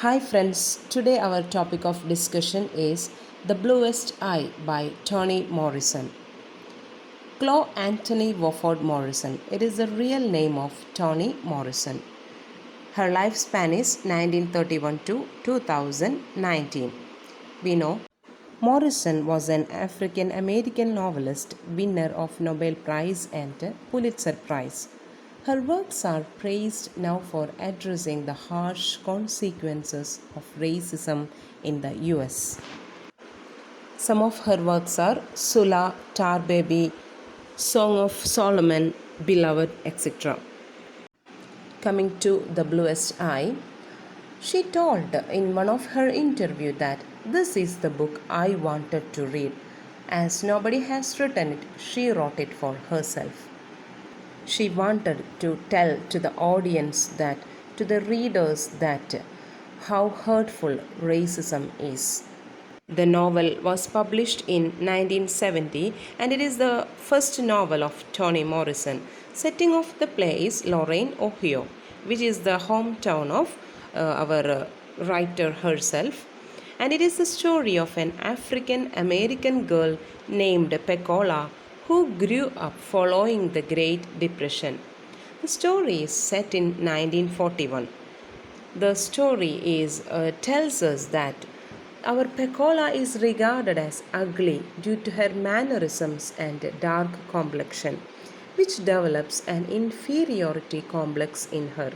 Hi friends, today our topic of discussion is The Bluest Eye by Toni Morrison. Chloe Anthony Wofford Morrison. It is the real name of Toni Morrison. Her lifespan is 1931 to 2019. We know Morrison was an African American novelist, winner of Nobel Prize and Pulitzer Prize. Her works are praised now for addressing the harsh consequences of racism in the US. Some of her works are Sula, Tar Baby, Song of Solomon, Beloved, etc. Coming to The Bluest Eye, she told in one of her interviews that this is the book I wanted to read. As nobody has written it, she wrote it for herself. She wanted to tell to the audience that, to the readers, that how hurtful racism is. The novel was published in 1970 and it is the first novel of Toni Morrison. Setting of the play is Lorain, Ohio, which is the hometown of our writer herself. And it is the story of an African American girl named Pecola who grew up following the Great Depression. The story is set in 1941. The story tells us that our Pecola is regarded as ugly due to her mannerisms and dark complexion, which develops an inferiority complex in her.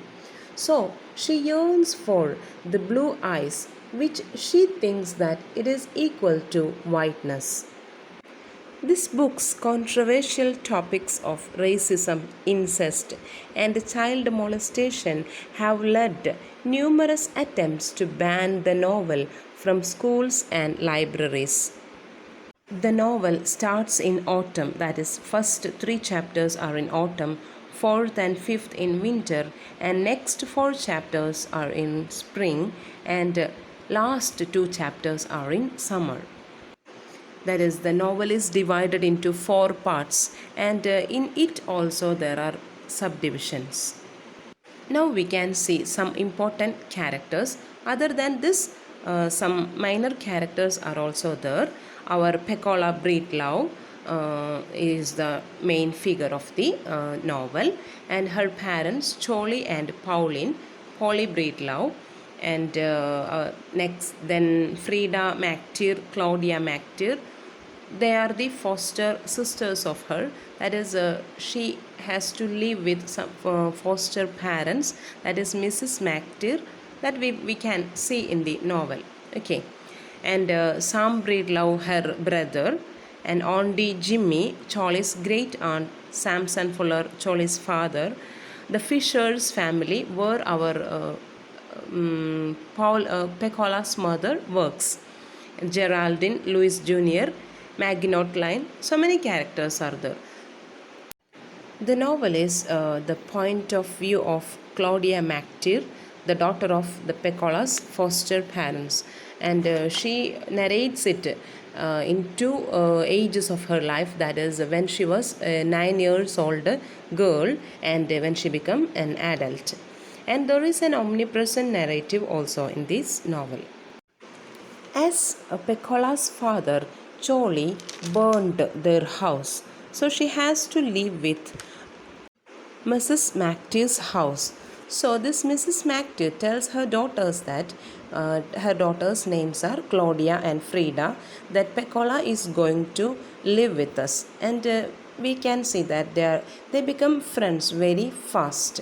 So she yearns for the blue eyes, which she thinks that it is equal to whiteness. This book's controversial topics of racism, incest, and child molestation have led numerous attempts to ban the novel from schools and libraries. The novel starts in autumn, that is, first three chapters are in autumn, fourth and fifth in winter, and next four chapters are in spring, and last two chapters are in summer. That is, the novel is divided into four parts, and in it also there are subdivisions. Now we can see some important characters. Other than this, some minor characters are also there. Our Pecola Breedlove is the main figure of the novel, and her parents Charlie and Pauline, Polly Breedlove, and next then Frida McTeer, Claudia McTeer. They are the foster sisters of her. That is, she has to live with some foster parents. That is Mrs. McTeer, that we can see in the novel. Okay, and Sam Breedlove, her brother, and Auntie Jimmy, Charlie's great aunt, Samson Fuller, Charlie's father. The Fishers family, where our Pecola's mother works. Geraldine, Louis Jr., Maginot Line. So many characters are there. The novel is the point of view of Claudia McTeer, the daughter of the Pecola's foster parents, and she narrates it in two ages of her life. That is, when she was a 9 years old girl and when she became an adult. And there is an omnipresent narrative also in this novel. As Pecola's father, Charlie, burned their house, so she has to live with Mrs. McTeer's house. So this Mrs. McTeer tells her daughters that her daughters' names are Claudia and Frida, that Pecola is going to live with us, and we can see that they become friends very fast.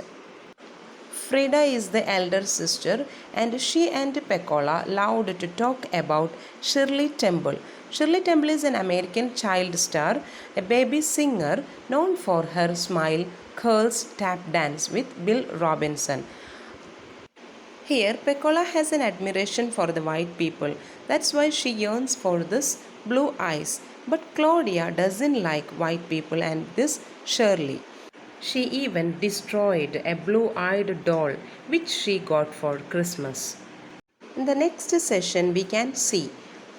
Frida is the elder sister, and she and Pecola loved to talk about Shirley Temple. Shirley Temple is an American child star, a baby singer known for her smile, curls, tap dance with Bill Robinson. Here, Pecola has an admiration for the white people. That's why she yearns for this blue eyes. But Claudia doesn't like white people and this Shirley. She even destroyed a blue-eyed doll which she got for Christmas. In the next session, we can see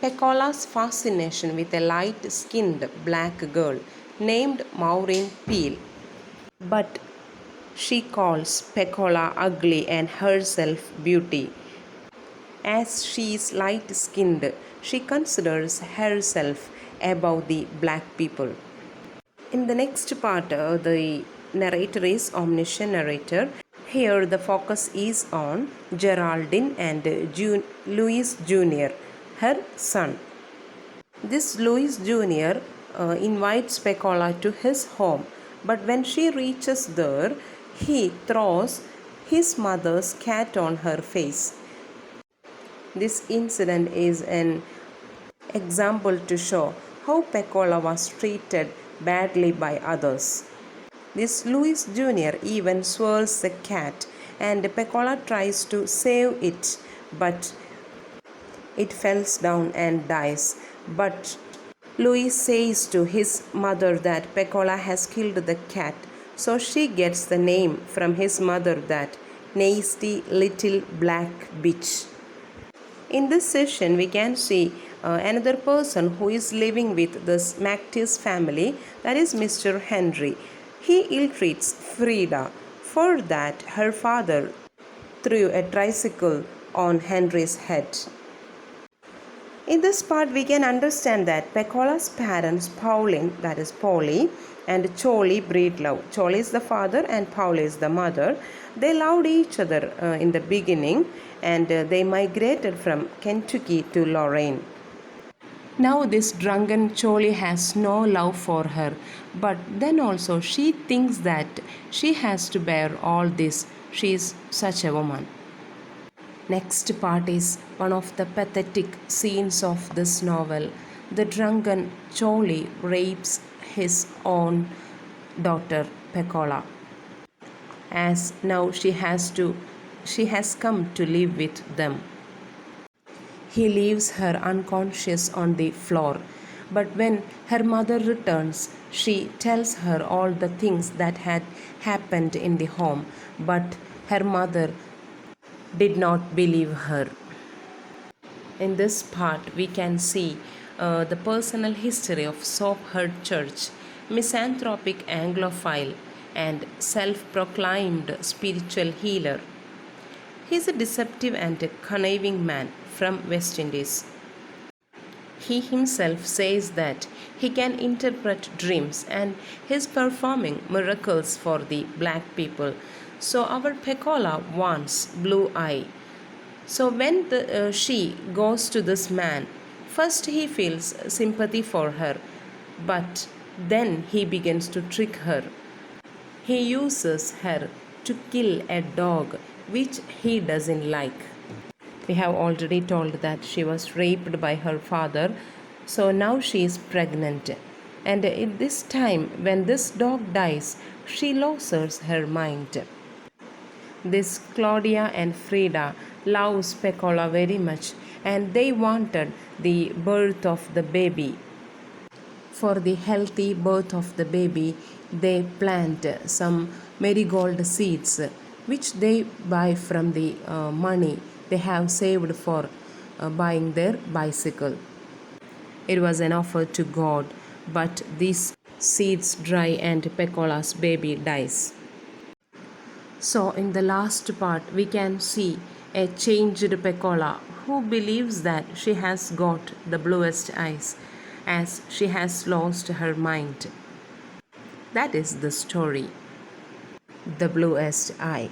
Pecola's fascination with a light-skinned black girl named Maureen Peel. But she calls Pecola ugly and herself beauty. As she is light skinned, she considers herself above the black people. In the next part, the narrator is omniscient narrator. Here, the focus is on Geraldine and Louis Jr., her son. This Louis Jr. Invites Pecola to his home, but when she reaches there, he throws his mother's cat on her face. This incident is an example to show how Pecola was treated badly by others. This Louis Jr. even swirls the cat, and Pecola tries to save it, but it falls down and dies. But Louis says to his mother that Pecola has killed the cat, so she gets the name from his mother, that nasty little black bitch. In this session, we can see another person who is living with this Mactis family, that is Mr. Henry. He ill-treats Frida. For that, her father threw a tricycle on Henry's head. In this part, we can understand that Pecola's parents, Pauline, that is Polly, and Charlie Breedlove. Charlie is the father and Paul is the mother. They loved each other in the beginning, and they migrated from Kentucky to Lorraine. Now this drunken Charlie has no love for her, but then also she thinks that she has to bear all this. She is such a woman. Next part is one of the pathetic scenes of this novel. The drunken Charlie rapes his own daughter Pecola, as now she has come to live with them. He leaves her unconscious on the floor, but when her mother returns, she tells her all the things that had happened in the home, but her mother did not believe her. In this part, we can see the personal history of Soaphead Church, misanthropic Anglophile, and self-proclaimed spiritual healer. He is a deceptive and a conniving man from West Indies. He himself says that he can interpret dreams and is performing miracles for the black people. So our Pecola wants Blue Eye. So when she goes to this man, first he feels sympathy for her, but then he begins to trick her. He uses her to kill a dog which he doesn't like. We have already told that she was raped by her father, so now she is pregnant. And at this time, when this dog dies, she loses her mind. This Claudia and Frida loves Pecola very much, and they wanted the birth of the baby. For the healthy birth of the baby, they plant some marigold seeds, which they buy from the money they have saved for buying their bicycle. It was an offer to God, but these seeds dry and Pecola's baby dies. So in the last part, we can see a changed Pecola who believes that she has got the bluest eyes, as she has lost her mind. That is the story, The Bluest Eye.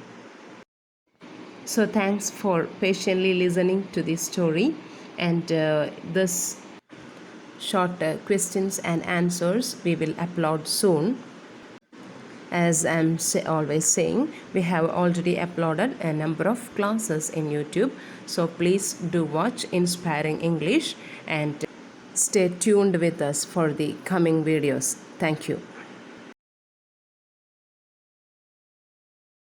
So thanks for patiently listening to this story, and this short questions and answers we will upload soon. As I'm always saying, we have already uploaded a number of classes in YouTube, so please do watch Inspiring English and stay tuned with us for the coming videos. Thank you.